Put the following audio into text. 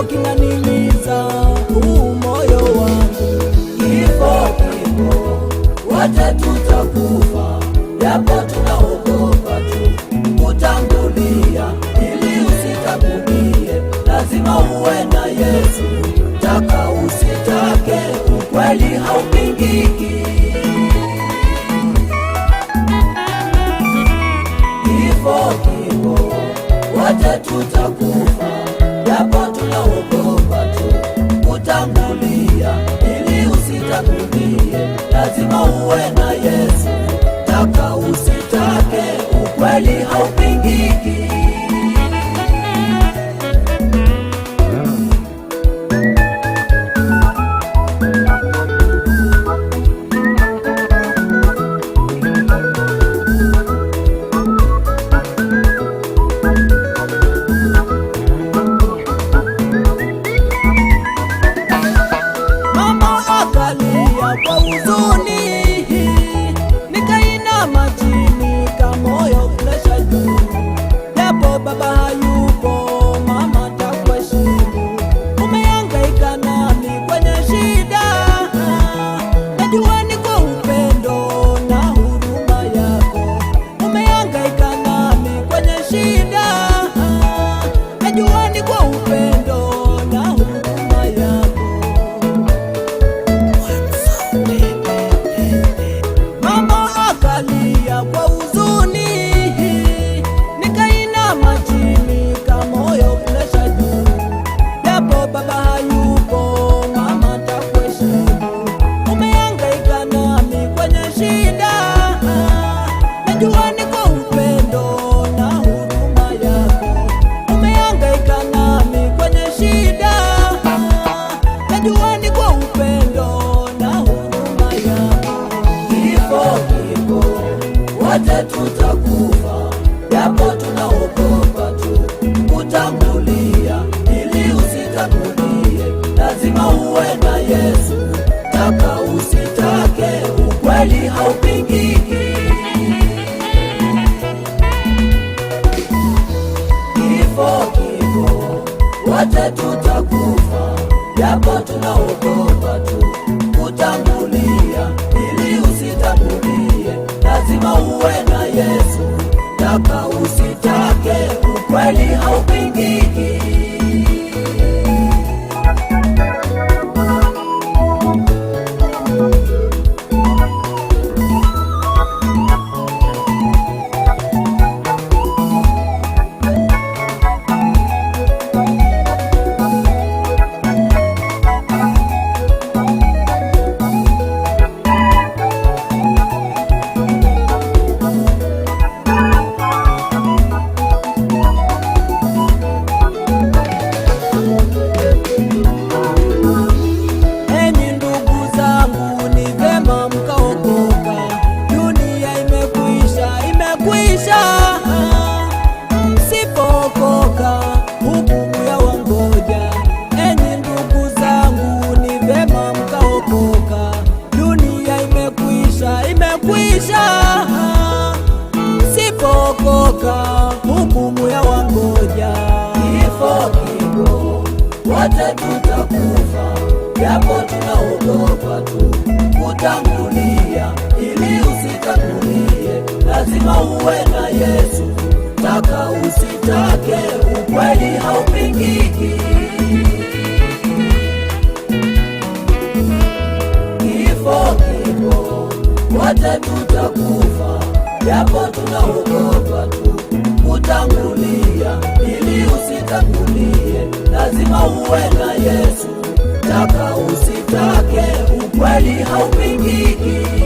kinanimiza moyo wangu. Kifo, kifo, wote tutakufa, japo tunaogopa tu kutangulia. Ili usitangulie, lazima uwe na Yesu. Taka usitake, ukweli haupingiki. Kifo, kifo, wote tutakufa, japo tunaogopa tu kutangulia. Ili usitangulie, lazima uwe na Yesu. Taka usitake, ukweli haupingiki. Kwa huzuni nikainama chini, kamoyo kulesha juu. Japo baba hayupo, mama takuheshimu. Umehangaika nami kwenye shida, najua ni kwa upendo na huruma yako. Umehangaika nami kwenye shida, najua ni kwa upendo na huruma yako. Kwa huzuni nikainama chini, kamoyo kulesha juu. Japo baba hayupo, mama takuheshimu. Umehangaika nami kwenye shida, najua ni kwa upendo na huruma yako. Umehangaika nami kwenye shida, najua ni kwa upendo na huruma yako. Kifo, kifo, wote tutakufa, japo tunaogopa tu kutangulia. Ili usitangulie, lazima uwe na Yesu. Taka usitake, ukweli haupingiki. Kifo, kifo, wote tutakufa, japo tunaogopa tu kutangulia. Ili usitangulie, lazima uwe na Yesu. Taka usitake, ukweli haupingiki. Msipokoka, hukumu ya wangoja. Enyi ndugu zangu, ni vema mkaokoka. Dunia imekwisha, imekwisha. Msipokoka, hukumu ya wangoja. Kifo, kifo, wote tutakufa, japo tunaogopa tu kutangulia. Ili usitangulie, lazima uwe na Yesu. Taka usitake, ukweli haupingiki. Kifo, kifo, wote tutakufa, japo tunaogopa tu kutangulia. Ili usitangulie, lazima uwe na Yesu. Taka usitake, ukweli haupingiki.